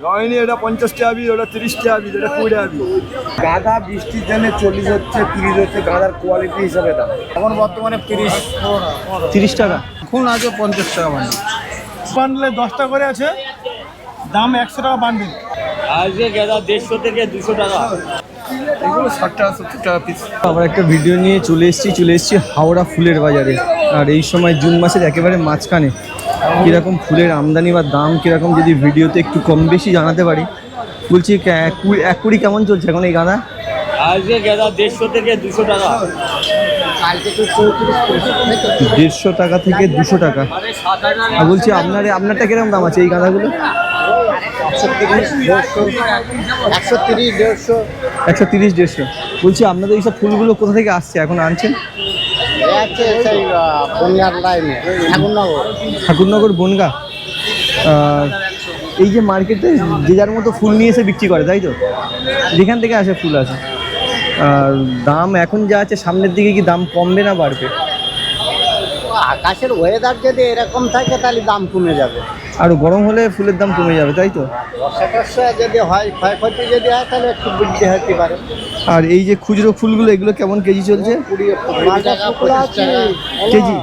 রয়নি এটা 50 টাকা পিস, ওটা 30 টাকা পিস, এটা 20 টাকা পিস। গাঁদা বৃষ্টির জন্য 40 হচ্ছে, 30 হচ্ছে, গাঁদার কোয়ালিটি হিসাবে দাম। এখন বর্তমানে 30 টাকা। এখন আছে 50 টাকা বান্ডেলে 10 টাকা করে আছে, দাম 100 টাকা বান্ডেল। আজকে গাঁদা 150 থেকে 200 টাকা। এগুলো 60 টাকা 70 টাকা পিস। আমরা একটা ভিডিও নিয়ে চলে এসেছি হাওড়া ফুলের বাজারে। আর এই সময় জুন মাসের একেবারে মাঝখানে কীরকম ফুলের আমদানি বা দাম কীরকম যদি ভিডিওতে একটু কম বেশি জানাতে পারি। বলছি এক কুড়ি কেমন চলছে এখন এই গাঁদা? আজকে গাঁদা 150 থেকে 200 টাকা। 150 টাকা থেকে 200 টাকা। আর বলছি আপনারটা কিরকম দাম আছে এই গাঁদাগুলো? 130-150। বলছি আপনাদের এইসব ফুলগুলো কোথা থেকে আসছে এখন আনছেন? ঠাকুরনগর বনগা। আর এই যে মার্কেটে যে যার মতো ফুল নিয়ে এসে বিক্রি করে, তাই তো? যেখান থেকে আসে ফুল আসে। আর দাম এখন যা আছে সামনের দিকে কি দাম কমবে না বাড়বে? আকাশের ওয়েদার যদি এরকম থাকে তাহলে দাম কমে যাবে। আরও গরম হলে ফুলের দাম কমে যাবে, তাই তো? বর্ষা যদি হয়, ক্ষয়ক্ষতি যদি হয় তাহলে একটু বৃদ্ধি হতে পারে। আর এই যে খুচরো ফুলগুলো এগুলো কেমন কেজি চলছে? 20 টাকা 25 টাকা কেজি।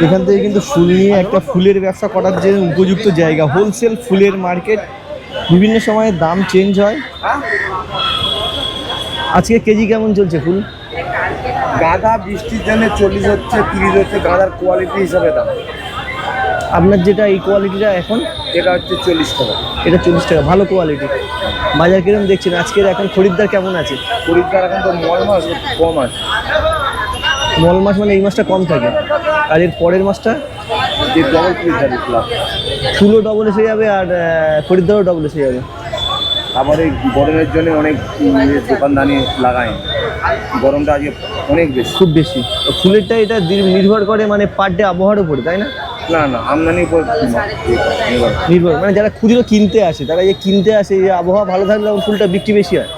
এখান থেকে কিন্তু ফুল নিয়ে একটা ফুলের ব্যবসা করার যে উপযুক্ত জায়গা, হোলসেল ফুলের মার্কেট। বিভিন্ন সময়ে দাম চেঞ্জ হয়। আজকে কেজি কেমন চলছে ফুল? গাঁদা বৃষ্টির জন্য 40 হচ্ছে, 30 হচ্ছে, গাঁদার কোয়ালিটি হিসাবে দাম। আপনার যেটা এই কোয়ালিটিটা এখন এটা হচ্ছে 40 টাকা। এটা 40 টাকা, ভালো কোয়ালিটি। বাজার কিরকম দেখছেন আজকের? এখন খরিদ্দার কেমন আছে? খরিদ্দার এখন তো মল মাস কম আছে। মল মাস মানে এই মাসটা কম থাকে, আর এর পরের মাসটা যে ডবল পিস যাবে প্লাস। ফুলও ডবল এসে যাবে আর খরিদ্দারও ডবল এসে যাবে। আবার এই গরমের জন্য অনেক দোকানদানি লাগায়, গরমটা আজকে অনেক বেশি, খুব বেশি। ফুলেরটা এটা নির্ভর করে মানে পার ডে আবহাওয়ার উপরে, তাই না? না আমদানির উপর নির্ভর মানে যারা খুচরো কিনতে আসে, তারা যে কিনতে আসে, এই আবহাওয়া ভালো থাকলে ফুলটা বিক্রি বেশি হয়।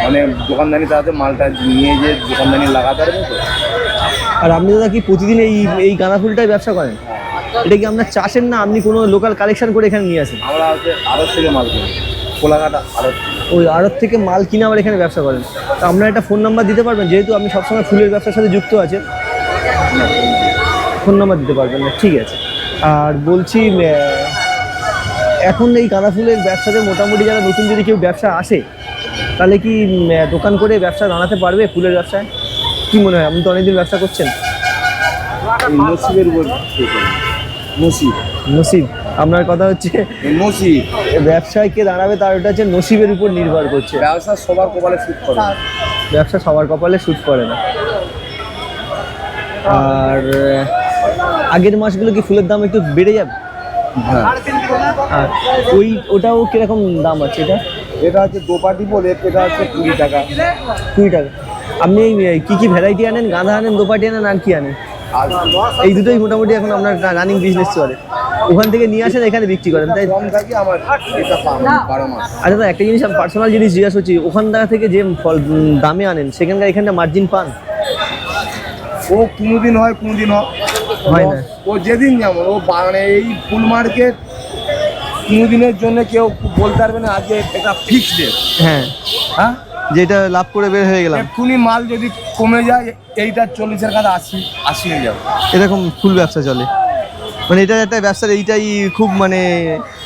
মানে দোকানদানি তাতে মালটা নিয়ে যে দোকানদানি লাগাতে পারবে তো। আর আপনি দাদা কি প্রতিদিন এই গাঁদা ফুলটাই ব্যবসা করেন? এটা কি আপনার চাষের না আপনি কোনো লোকাল কালেকশন করে এখানে নিয়ে আসেন? আমরা হচ্ছে আড়ত থেকে মাল কিনি, কোলাঘাটা আড়ত। ওই আড়ত থেকে মাল কিনে আবার এখানে ব্যবসা করেন। তো আপনার একটা ফোন নাম্বার দিতে পারবেন, যেহেতু আপনি সবসময় ফুলের ব্যবসার সাথে যুক্ত আছেন? ফোন নাম্বার দিতে পারবেন না, ঠিক আছে। আর বলছি এখন এই গাঁদা ফুলের ব্যবসাতে মোটামুটি যারা নতুন যদি কেউ ব্যবসা আসে, তাহলে কি দোকান করে ব্যবসা দাঁড়াতে পারবে ফুলের ব্যবসায়? কী মনে হয়? আপনি তো অনেকদিন ব্যবসা করছেন। নসিবের উপর নসিব। আপনার কথা হচ্ছে নসিব। ব্যবসায় কে দাঁড়াবে তার ওটা হচ্ছে নসিবের উপর নির্ভর করছে। ব্যবসা সবার কপালে শুট করে, ব্যবসা সবার কপালে শুট করে না। আর আগের মাসগুলো কি ফুলের দাম একটু বেড়ে যাবে? হ্যাঁ। আর ওটাও কিরকম দাম আছে? এটা হচ্ছে দোপাটি বলে, এটা হচ্ছে 20 টাকা। 20 টাকা। আপনি কি ভ্যারাইটি আনেন? গাঁদা আনেন, দোপাটি আনেন, আর কি আনেন? আর এই দুটোই মোটামুটি এখন আপনার রানিং বিজনেস চলে। ওখান থেকে নিয়ে আসেন, এখানে বিক্রি করেন, তাই? কম থাকি আমার এটা 12 মাস। আচ্ছা দাদা, একটা জিনিস পার্সোনাল জিনিস জিজ্ঞাসা করছি, ওখান থেকে যে দামে আনেন সেখানকার এখানটা মার্জিন পান? ও কোনোদিন হয় কোনোদিন হয় না। ও যেদিন যেমন ও মানে এই ফুল মার্কেট কোনোদিনের জন্য কেউ বলতে পারবে না আজকে এটা ফিক্সড ডেট। হ্যাঁ, যেটা লাভ করে বের হয়ে গেলাম। এক্ষুনি মাল যদি কমে যায়, এইটা 40-এর কাছে 80 হয়ে যাবে। এরকম ফুল ব্যবসা চলে, মানে এটা একটা ব্যবসার এইটাই খুব মানে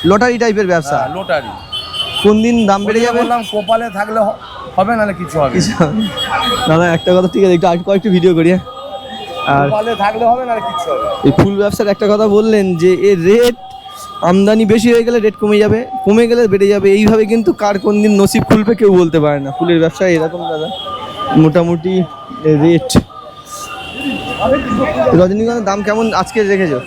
লটারি টাইপের ব্যবসা। লটারি। কোন দিন দাম বেড়ে যাবে বললাম কপালে থাকলে হবে, নাহলে কিছু হবে। দাদা একটা কথা, ঠিক আছে, একটু কয়েকটু ভিডিও করি। আর কপালে থাকলে হবে, নাহলে কিছু হবে। এই ফুল ব্যবসার একটা কথা বললেন যে এর রেট আমদানি বেশি হয়ে গেলে রেট কমে যাবে, কমে গেলে বেড়ে যাবে, এইভাবে কিন্তু কার কোন দিন নসিব খুলবে কেউ বলতে পারে না। ফুলের ব্যবসায় এরকম দাদা মোটামুটি রেট। রজনীগন্ধার দাম কেমন আজকে রেখেছো?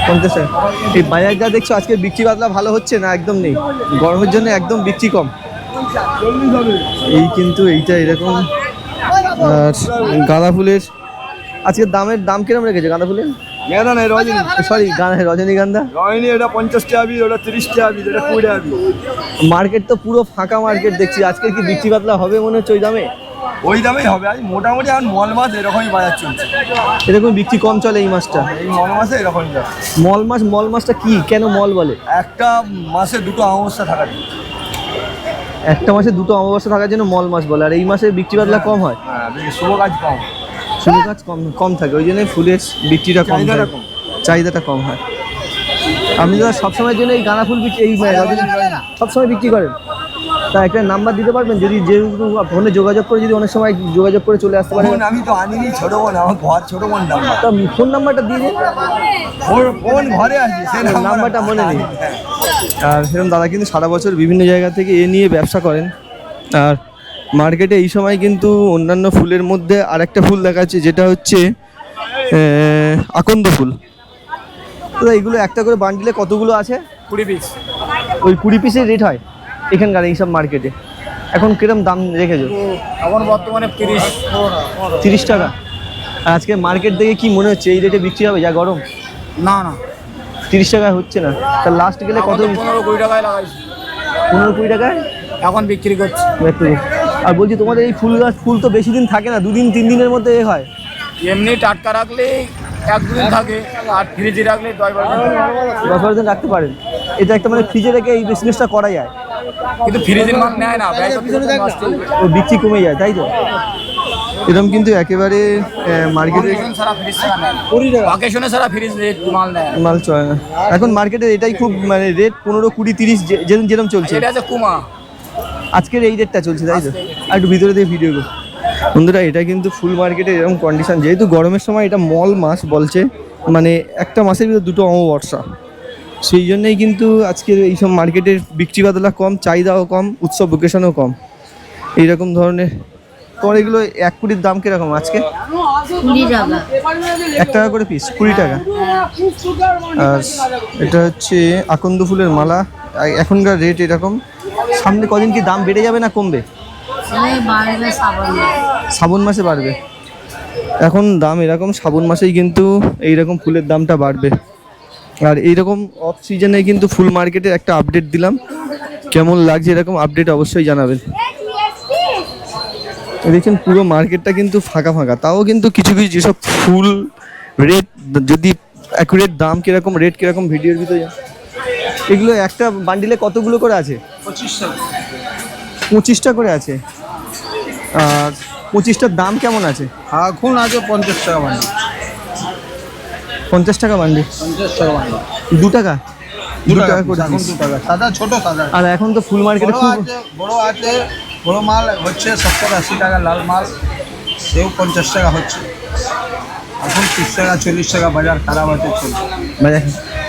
50 টাকা। এই বাজার যা দেখছো আজকে বিক্রি বাদলা ভালো হচ্ছে না? একদম নেই, গরমের জন্য একদম বিক্রি কম। এই কিন্তু এইটা এরকম। আর গাঁদা ফুলের আজকের দাম কিরকম রেখেছে? গাঁদা ফুলের মেয়েদা নেই, রজনী। সরি, রজনীগন্ধা। রয়নি এটা 50 টাকা পিস, ওটা 30 টাকা পিস, এটা 20 টাকা পিস। মার্কেট তো পুরো ফাঁকা মার্কেট দেখছি। আজকে কি বিক্রি বাদলা হবে মনে হচ্ছে ওই দামে? ওই দামেই হবে। আজ মোটামুটি এখন মল মাছ এরকমই বাজার চলছে। এরকম বিক্রি কম চলে এই মাছটা। এই মল মাছে এরকমই দাম। মল মাছটা কি, কেন মল বলে? একটা মাসে দুটো অমাবস্যা থাকা যায়। একটা মাসে দুটো অমাবস্যা থাকার জন্য মল মাছ বলে। আর এই মাসে বিক্রি বাদলা কম হয়, হ্যাঁ, শুভ কাজ কম, শুভ কাজ কম থাকে, ওই জন্য ফুলের বিক্রিটা কম চাহিদাটা হয়, কম। চাহিদাটা কম হয়। আপনি তো সবসময়ের জন্য এই গাঁদা ফুল বিক্রি এই সবসময় বিক্রি করেন? তা একটা নাম্বার দিতে পারবেন, যদি যেহেতু ফোনে যোগাযোগ করে, যদি অনেক সময় যোগাযোগ করে চলে আসতে পারেন। ফোন আমি তো আনিনি, ছোট বোন, আমার ঘর ছোট বোন নাম্বার। তা ফোন নাম্বারটা দিয়ে দিন। ফোন ঘরে আছে, সে নাম্বারটা মনে নেই। আর সেরকম দাদা কিন্তু সারা বছর বিভিন্ন জায়গা থেকে এ নিয়ে ব্যবসা করেন। আর মার্কেটে এই সময় কিন্তু অন্যান্য ফুলের মধ্যে আরেকটা ফুল দেখাচ্ছে, যেটা হচ্ছে আকন্দ ফুল। দাদা এগুলো একটা করে বান্ডিলে কতগুলো আছে? 20 পিস। ওই 20 পিসের রেট হয় এখানকার এইসব মার্কেটে। এখন কিরম দাম রেখেছো? এখন বর্তমানে 30 টাকা। আর আজকে মার্কেট দেখে কি মনে হচ্ছে এই রেটে বিক্রি হবে যা গরম? না 30 টাকা হচ্ছে না। তা লাস্ট গেলে কত? 15-20 টাকায় লাগাইছি। 15-20 টাকায় এখন বিক্রি করছি। আর বলছি তোমাদের এই ফুল গাছ, ফুল তো বেশি দিন থাকে না, 2-3 দিনের মধ্যে এ হয়। এমনি টাটকা রাখলে 1-2 দিন থাকে, আর ফ্রিজে রাখলে 10-12 দিন রাখতে পারেন। এটা একটা মানে ফ্রিজে রেখে এই বিজনেসটা করা যায়, কিন্তু ফ্রিজের মাল নেয় না, ও বিক্রি কমে যায়, তাই তো? এরকম কিন্তু একেবারে মার্কেটে অকেশনে সারা ফ্রিজ মাল নেয়। মাল চলে না এখন মার্কেটে। এটাই খুব মানে রেট 15-20-30 যেরকম চলছে। এটা আছে কুমা, আজকের এই রেটটা চলছে, তাই তো? আর একটু ভিতরে দিয়ে ভিডিও করো বন্ধুরা। এটা কিন্তু ফুল মার্কেটে এরকম কন্ডিশন, যেহেতু গরমের সময় এটা মল মাস বলছে, মানে একটা মাসের ভিতরে দুটো অমাবস্যা, সেই জন্যই কিন্তু আজকের এইসব মার্কেটের বিক্রি বাদলা কম, চাহিদাও কম, উৎসব ভোকেশনও কম এইরকম ধরনের। তোমার এগুলো 1 কুড়ির দাম কিরকম আজকে? 20 টাকা। 1 টাকা করে পিস, 20 টাকা। আর এটা হচ্ছে আকন্দ ফুলের মালা। এখনকার রেট এরকম। সামনে কদিন কি দাম বেড়ে যাবে না কমবে? বাড়বে শ্রাবণ মাসে বাড়বে। এখন দাম এরকম, শ্রাবণ মাসেই কিন্তু এইরকম ফুলের দামটা বাড়বে। আর এইরকম অফ সিজনে কিন্তু ফুল মার্কেটের একটা আপডেট দিলাম। কেমন লাগছে এরকম আপডেট অবশ্যই জানাবেন। দেখছেন পুরো মার্কেটটা কিন্তু ফাঁকা ফাঁকা, তাও কিন্তু কিছু কিছু যেসব ফুল রেট, যদি অ্যাকুরেট দাম কীরকম, রেট কীরকম ভিডিওর ভিতরে। এগুলো একটা বান্ডিলে কতগুলো করে আছে? 25টা করে আছে। আর 25টার দাম কেমন আছে? এখন আছে 50 টাকা বান্ডিল। 50 টাকা বান্ডিল? 50 টাকা বান্ডিল। 2 টাকা? 2 টাকা করে এখন 2 টাকা সাদা, ছোট সাদা। আর এখন তো ফুল মার্কেটে খুব বড় আছে, বড় মাল হচ্ছে 70-80 টাকা, লাল মাল সেও 50 টাকা হচ্ছে। এখন 30 টাকা 40 টাকা বাজার খারাপ আছে চলছে। মানে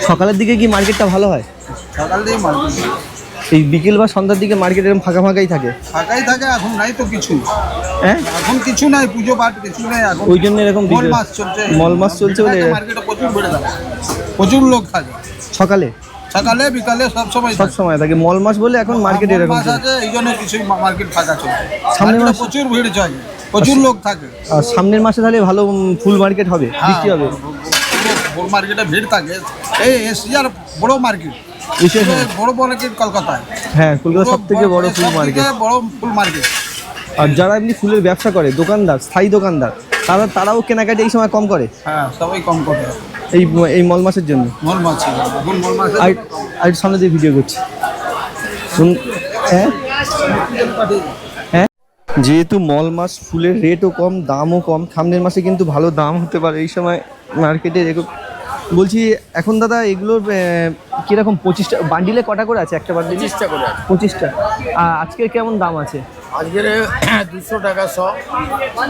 সকালের দিকে কি মার্কেটটা ভালো হয়? সকাল দিয়ে মার্কেট এই বিকেল বা সন্ধ্যার দিকে মার্কেট এরকম ফাঁকা ফাঁকাই থাকে? ফাঁকাই থাকে। এখন নাই তো কিছু, হ্যাঁ এখন কিছু নাই, পুজো পাঠ কিছু নাই এখন। ওই জন্য এরকম মল মাস চলছে, মল মাস চলছে বলে মার্কেটে প্রচুর বেড়ে থাকে, প্রচুর লোক থাকে সকালে সকালে বিকালে সব সময় সব সময় থাকে। মল মাস বলে এখন মার্কেট এরকম মাস আছে, এই জন্য কিছু মার্কেট ফাঁকা চলছে। সামনের মাস প্রচুর ভিড় চলে, প্রচুর লোক থাকে। আর সামনের মাসে তাহলে ভালো ফুল মার্কেট হবে, বিক্রি হবে। বড় মার্কেটে ভিড় থাকে। এই এশিয়ার বড় মার্কেট, বিশেষ বড় মার্কেট কলকাতায়। হ্যাঁ, কলকাতা সব থেকে বড় ফুল মার্কেট। বড় ফুল মার্কেট। আর যারা এমনি ফুলের ব্যবসা করে, দোকানদার, স্থায়ী দোকানদার, তারাও কেনাকাটি এই সময় কম করে। হ্যাঁ, সবাই কম করে এই মল মাসের জন্য। মল মাছ এখন মল মাছ। আর সামনে দিয়ে ভিডিও করছি। হ্যাঁ হ্যাঁ, যেহেতু মল মাস, ফুলের রেটও কম, দামও কম। সামনের মাসে কিন্তু ভালো দাম হতে পারে এই সময় মার্কেটে। বলছি এখন দাদা এগুলোর কিরকম 25টা বান্ডিলে কটা করে আছে? একটা বান্ডিলে 25টা করে আছে। 25টা। আর আজকের কেমন দাম আছে? আজকের 200 টাকা 100,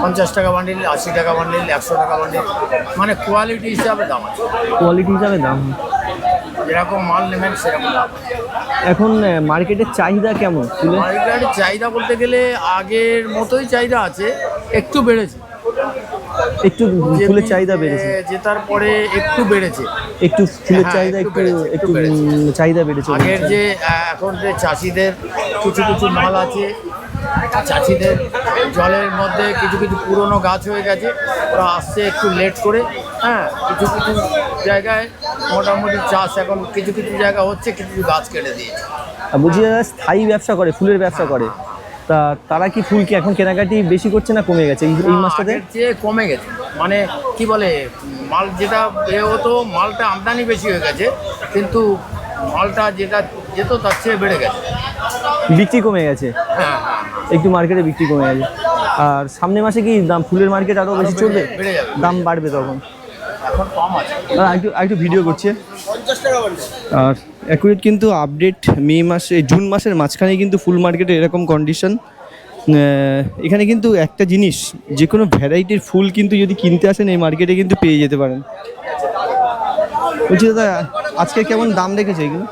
50 টাকা বান্ডিল, 80 টাকা বান্ডিল, 100 টাকা বান্ডিল, মানে কোয়ালিটি হিসাবে দাম আছে। কোয়ালিটি হিসাবে দাম, যেরকম মাল নেবেন সেরকম দাম। এখন মার্কেটের চাহিদা কেমন ফুলের? মার্কেটের চাহিদা বলতে গেলে আগের মতোই চাহিদা আছে, একটু বেড়েছে। একটু ফুলের চাহিদা বেড়েছে, যে তারপরে একটু বেড়েছে, একটু ফুলের হ্যাঁ, চাহিদা একটু একটু বেড়েছে, একটু বেড়েছে। চাহিদা বেড়েছে। আগের যে এখন যে চাষিদের কিছু কিছু মাল আছে, চাষিদের জলের মধ্যে কিছু কিছু পুরনো গাছ হয়ে গেছে, ওরা আসছে একটু লেট করে। হ্যাঁ, কিছু কিছু জায়গায় মোটামুটি চাষ এখন কিছু কিছু জায়গা হচ্ছে, কিছু কিছু গাছ কেটে দিয়েছে। আর বলছি যারা স্থায়ী ব্যবসা করে, ফুলের ব্যবসা করে, তা তারা কি ফুল কি এখন কেনাকাটি বেশি করছে না কমে গেছে এই মাসটাতে? আগের চেয়ে কমে গেছে, মানে কি বলে, মাল যেটা এ হতো মালটা আমদানি বেশি হয়ে গেছে, কিন্তু মালটা যেটা যেত তার চেয়ে বেড়ে গেছে। বিক্রি কমে গেছে, হ্যাঁ হ্যাঁ, একটু মার্কেটে বিক্রি কমে গেছে। আর সামনের মাসে কি দাম ফুলের মার্কেট আরও বেশি চলবে? বেড়ে যাবে। দাম বাড়বে তখন? এখন কম আছে। একটু ভিডিও করছে। আর অ্যাকুরেট কিন্তু আপডেট মে মাসে জুন মাসের মাঝখানে কিন্তু ফুল মার্কেটে এরকম কন্ডিশন। এখানে কিন্তু একটা জিনিস, যে কোনো ভ্যারাইটির ফুল কিন্তু যদি কিনতে আসেন এই মার্কেটে কিন্তু পেয়ে যেতে পারেন। বলছি দাদা, আজকে কেমন দাম রেখেছে এগুলো?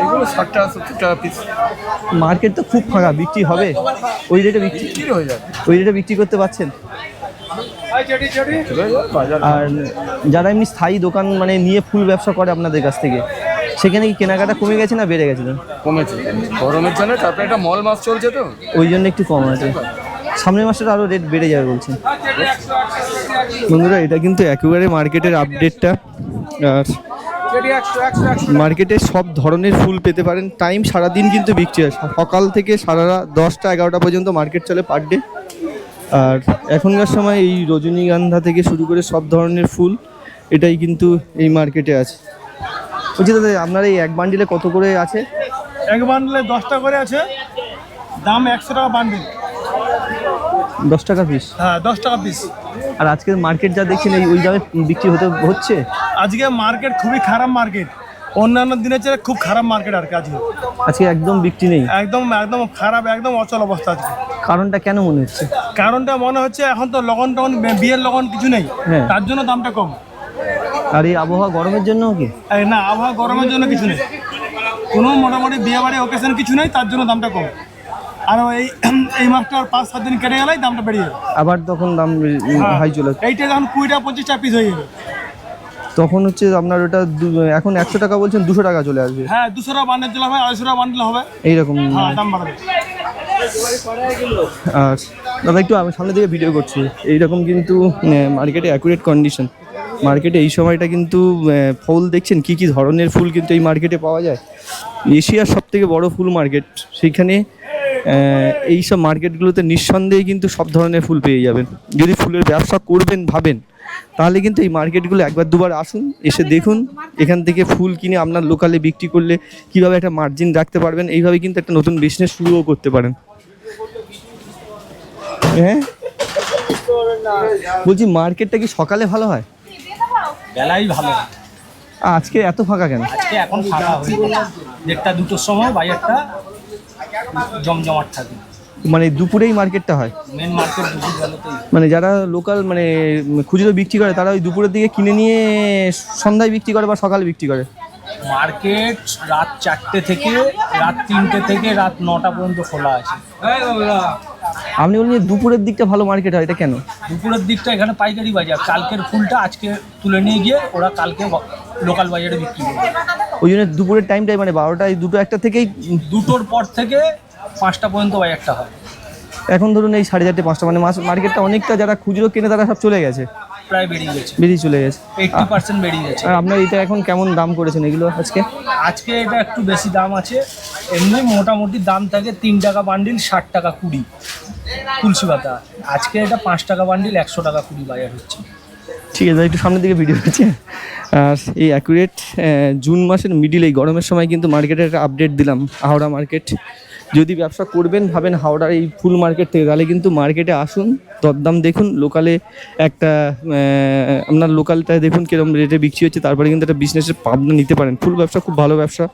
এগুলো 60 টাকা 70 টাকা পিস। মার্কেট তো খুব ফাঁকা, বিক্রি হবে ওই রেটে বিক্রি হয়ে যাবে, ওই রেটে বিক্রি করতে পারছেন? আর যারা এমনি স্থায়ী দোকান মানে নিয়ে ফুল ব্যবসা করে আপনাদের কাছ থেকে, সেখানে কি কেনাকাটা কমে গেছে না বেড়ে গেছে? কমেছে গরমের জন্য, তারপরে একটা মল মাছ চলছে তো ওই জন্য একটু কম আছে। সামনের মাসে আরও রেট বেড়ে যাবে বলছেন। বন্ধুরা, এটা কিন্তু একেবারে মার্কেটের আপডেটটা। আর মার্কেটে সব ধরনের ফুল পেতে পারেন। টাইম সারাদিন কিন্তু বিক্রি হয়, সকাল থেকে সারা 10টা 11টা পর্যন্ত মার্কেট চলে পার ডে। আর এখনকার সময় এই রজনীগন্ধা থেকে শুরু করে সব ধরনের ফুল এটাই কিন্তু এই মার্কেটে আছে। বলছি দাদা, আপনার এই এক বান্ডিলে কত করে আছে? এক বান্ডেলে 10 টাকা করে আছে, দাম 100 টাকা বান্ডিল। 10 টাকা পিস? হ্যাঁ, 10 টাকা পিস। আর আজকের মার্কেট যা দেখছেন ওই দামে বিক্রি হচ্ছে? আজকে মার্কেট খুবই খারাপ মার্কেট, অন্যান্য দিনের চেয়ে খুব খারাপ মার্কেট আর কি। আজকে একদম বিক্রি নেই, একদম একদম খারাপ, একদম অচল অবস্থা আজকে। কারণটা কেন মনে হচ্ছে? কারণটা মনে হচ্ছে এখন তো লগন টগন, বিয়ের লগন কিছু নেই, হ্যাঁ, তার জন্য দামটা কম। আর এই আবহাওয়া গরমের জন্য কি? না, আবহাওয়া গরমের জন্য কিছু নেই, কোনো মোটামুটি বিয়ে বাড়ি অকেশন কিছু নেই, তার জন্য দামটা কম। আর এই মাসটা 5-7 দিন কেটে গেলেই দামটা বেড়ে যাবে, আবার তখন দাম হাই চলে আসবে। এইটা যখন 20 টাকা 25 টাকা পিস হয়ে যাবে, তখন হচ্ছে আপনার ওটা এখন 100 টাকা বলছেন, 200 টাকা চলে আসবে। হ্যাঁ, 200 টাকা বান্ডেল চলে হবে, 250 টাকা বান্ডেল হবে, এইরকম দাম বাড়বে। আর দাদা, একটু আমি সামনে দিকে ভিডিও করছি। এইরকম কিন্তু মার্কেটে অ্যাকুরেট কন্ডিশন। মার্কেটে এই সময়টা কিন্তু ফুল দেখছেন কি কি ধরনের ফুল কিন্তু এই মার্কেটে পাওয়া যায়। এশিয়ার সব থেকে বড় ফুল মার্কেট, সেইখানে এই সব মার্কেটগুলোতে নিঃসন্দেহে কিন্তু সব ধরনের ফুল পেয়ে যাবেন। যদি ফুলের ব্যবসা করবেন ভাবেন, তাহলে কিন্তু এই মার্কেটগুলো একবার দুবার আসুন, এসে দেখুন এখান থেকে ফুল কিনে আপনার লোকালে বিক্রি করলে কীভাবে একটা মার্জিন রাখতে পারবেন। এইভাবে কিন্তু একটা নতুন বিজনেস শুরুও করতে পারেন। হ্যাঁ, বলছি মার্কেটটা কি সকালে ভালো হয়? বেলাই ভালো। আজকে এত ফাঁকা কেন? আজকে এখন ফাঁকা হয়ে 1টা 2টোর সময় বাজারটা জমজমাট থাকে। মানে দুপুরেই মার্কেটটা হয়? মেন মার্কেট দুপুর বেলাতেই। মানে যারা লোকাল মানে খুচরো বিক্রি করে তারা ওই দুপুরের দিকে কিনে নিয়ে সন্ধ্যায় বিক্রি করে বা সকালে বিক্রি করে? মার্কেট রাত 4টে থেকে রাত 3টে থেকে রাত 9টা পর্যন্ত খোলা আছে। আপনি বললেন দুপুরের দিকটা ভালো মার্কেট হয়, এটা কেন? দুপুরের দিকটা এখানে পাইকারি বাজার, কালকের ফুলটা আজকে তুলে নিয়ে গিয়ে ওরা কালকে লোকাল বাজারে বিক্রি করবে। ওই জন্য দুপুরের টাইমটাই মানে 12টায় 2টো 1টা থেকেই 2টোর পর থেকে 5টা পর্যন্ত বাজারটা হয়। এখন ধরুন এই 4:30 5টা মানে মার্কেটটা অনেকটা যারা খুচরো কেনে তারা সব চলে গেছে, প্রায় বেরিয়ে চলে গেছে। 80% বেরিয়ে গেছে। আর আপনার এটা এখন কেমন দাম করেছেন এগুলো আজকে? আজকে এটা একটু বেশি দাম আছে, এমনি মোটামুটি দাম থাকে 3 টাকা বান্ডিল 60 টাকা 20 তুলসী পাতা। আজকে এটা 5 টাকা বান্ডিল 100 টাকা 20 বাজার হচ্ছে। ঠিক আছে, একটু সামনের দিকে ভিডিও হচ্ছে। আর এই অ্যাকুরেট জুন মাসের মিডিল, এই গরমের সময় কিন্তু মার্কেটের একটা আপডেট দিলাম। হাওড়া মার্কেট যদি ব্যবসা করবেন ভাবেন হাওড়ার এই ফুল মার্কেট থেকে, তাহলে কিন্তু মার্কেটে আসুন, দরদাম দেখুন, লোকালে একটা আপনার লোকালটায় দেখুন কীরকম রেটে বিক্রি হচ্ছে, তারপরে কিন্তু একটা বিজনেসের পাবনা নিতে পারেন। ফুল ব্যবসা খুব ভালো ব্যবসা।